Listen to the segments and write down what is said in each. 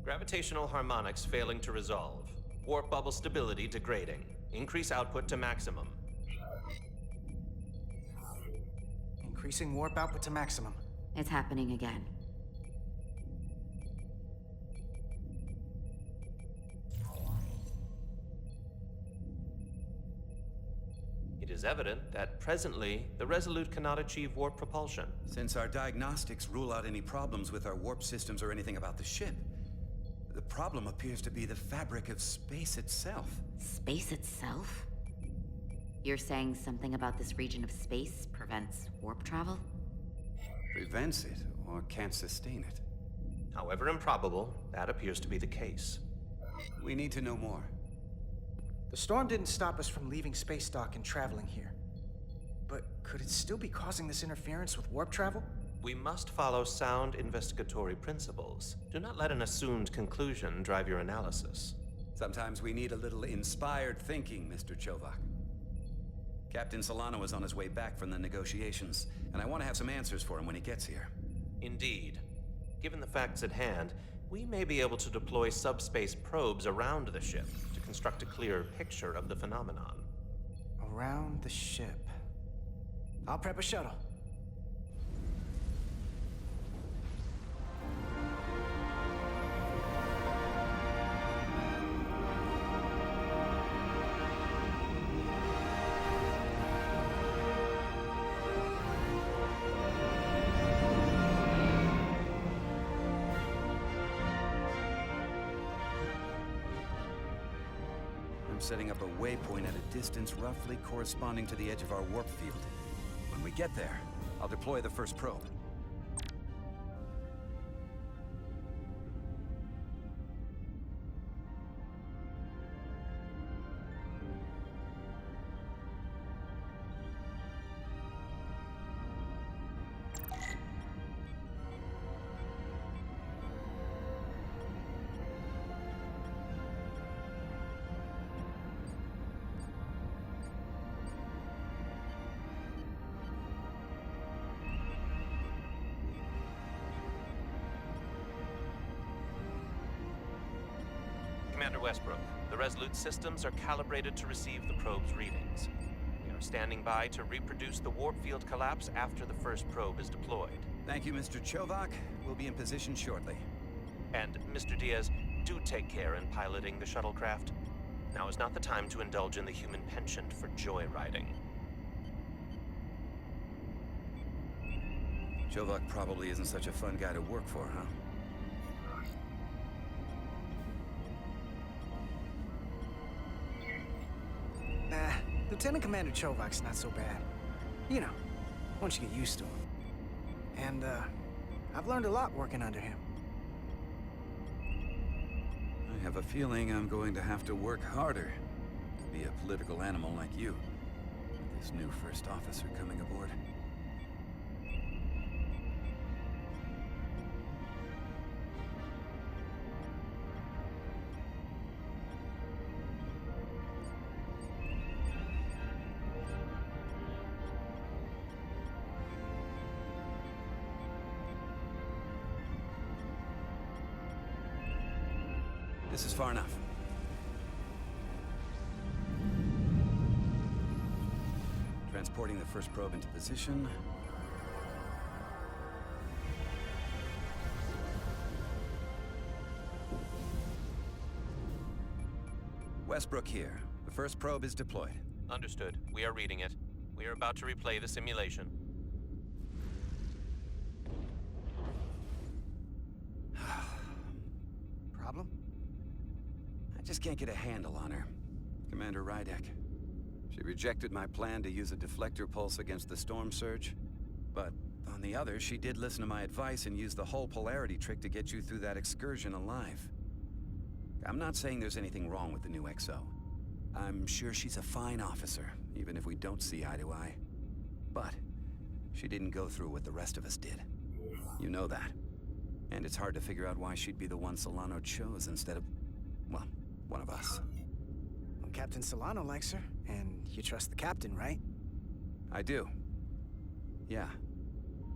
Gravitational harmonics failing to resolve. Warp bubble stability degrading. Increase output to maximum. Increasing warp output to maximum. It's happening again. It is evident that presently, the Resolute cannot achieve warp propulsion. Since our diagnostics rule out any problems with our warp systems or anything about the ship, the problem appears to be the fabric of space itself. Space itself? You're saying something about this region of space prevents warp travel? Prevents it, or can't sustain it. However improbable, that appears to be the case. We need to know more. The storm didn't stop us from leaving space dock and traveling here. But could it still be causing this interference with warp travel? We must follow sound investigatory principles. Do not let an assumed conclusion drive your analysis. Sometimes we need a little inspired thinking, Mr. Chovak. Captain Solano is on his way back from the negotiations, and I want to have some answers for him when he gets here. Indeed. Given the facts at hand, we may be able to deploy subspace probes around the ship to construct a clearer picture of the phenomenon. Around the ship. I'll prep a shuttle. Setting up a waypoint at a distance roughly corresponding to the edge of our warp field. When we get there, I'll deploy the first probe. Commander Westbrook, the Resolute systems are calibrated to receive the probe's readings. We are standing by to reproduce the warp field collapse after the first probe is deployed. Thank you, Mr. Chovak. We'll be in position shortly. And, Mr. Diaz, do take care in piloting the shuttlecraft. Now is not the time to indulge in the human penchant for joyriding. Chovak probably isn't such a fun guy to work for, huh? Nah, Lieutenant Commander Chovak's not so bad. You know, once you get used to him. And, I've learned a lot working under him. I have a feeling I'm going to have to work harder to be a political animal like you, with this new first officer coming aboard. This is far enough. Transporting the first probe into position. Westbrook here. The first probe is deployed. Understood. We are reading it. We are about to replay the simulation. Problem? I just can't get a handle on her. Commander Rydek. She rejected my plan to use a deflector pulse against the storm surge. But on the other, she did listen to my advice and use the whole polarity trick to get you through that excursion alive. I'm not saying there's anything wrong with the new XO. I'm sure she's a fine officer, even if we don't see eye to eye. But she didn't go through what the rest of us did. You know that. And it's hard to figure out why she'd be the one Solano chose instead of, well, one of us. Well, Captain Solano likes her, and you trust the captain, right? I do. Yeah.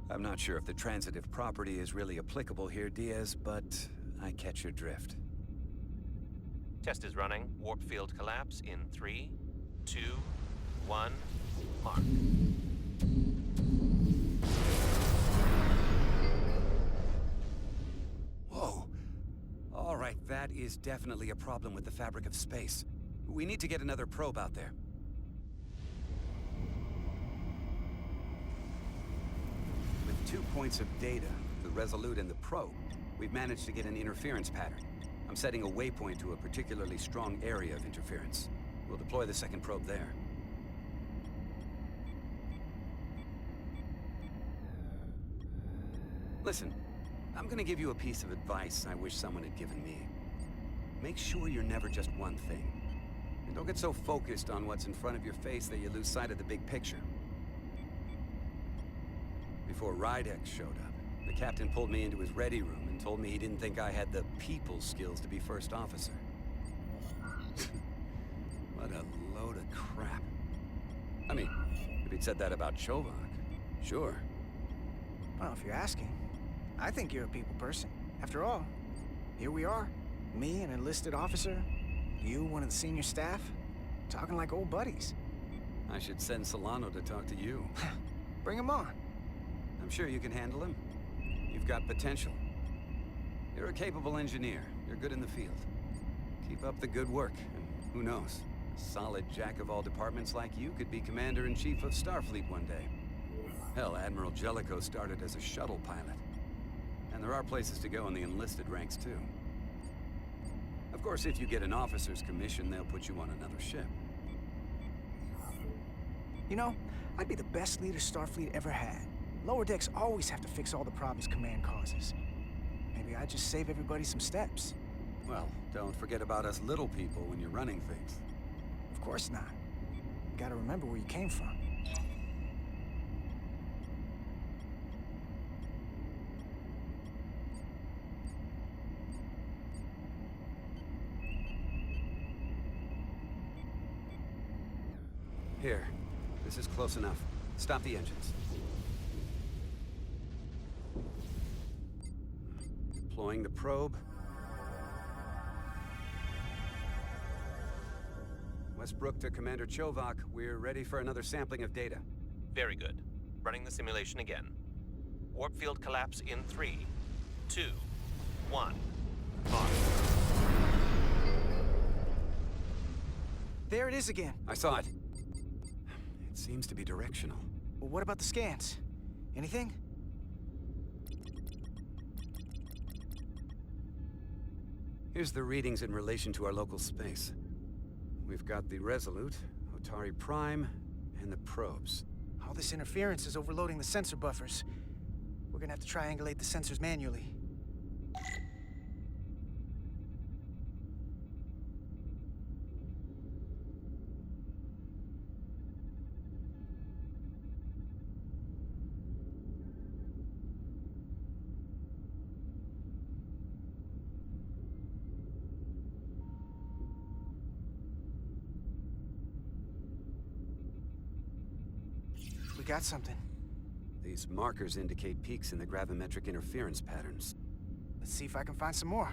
I'm not sure if the transitive property is really applicable here, Diaz, but I catch your drift. Test is running. Warp field collapse in 3, 2, 1, mark. Whoa. All right, that is definitely a problem with the fabric of space. We need to get another probe out there. With 2 points of data, the Resolute and the probe, we've managed to get an interference pattern. I'm setting a waypoint to a particularly strong area of interference. We'll deploy the second probe there. Listen, I'm gonna give you a piece of advice I wish someone had given me. Make sure you're never just one thing. And don't get so focused on what's in front of your face that you lose sight of the big picture. Before Rydek showed up, the captain pulled me into his ready room and told me he didn't think I had the people skills to be first officer. What a load of crap. I mean, if he'd said that about Chovak, sure. Well, if you're asking, I think you're a people person. After all, here we are. Me, an enlisted officer. You, one of the senior staff. Talking like old buddies. I should send Solano to talk to you. Bring him on. I'm sure you can handle him. You've got potential. You're a capable engineer. You're good in the field. Keep up the good work, and who knows? A solid jack of all departments like you could be Commander-in-Chief of Starfleet one day. Hell, Admiral Jellicoe started as a shuttle pilot. And there are places to go in the enlisted ranks, too. Of course, if you get an officer's commission, they'll put you on another ship. You know, I'd be the best leader Starfleet ever had. Lower decks always have to fix all the problems command causes. Maybe I'd just save everybody some steps. Well, don't forget about us little people when you're running things. Of course not. You gotta remember where you came from. Here. This is close enough. Stop the engines. Deploying the probe. Westbrook to Commander Chovak. We're ready for another sampling of data. Very good. Running the simulation again. Warp field collapse in 3, 2, 1, mark. There it is again. I saw it. It seems to be directional. Well, what about the scans? Anything? Here's the readings in relation to our local space. We've got the Resolute, Otari Prime, and the probes. All this interference is overloading the sensor buffers. We're gonna have to triangulate the sensors manually. We got something. These markers indicate peaks in the gravimetric interference patterns. Let's see if I can find some more.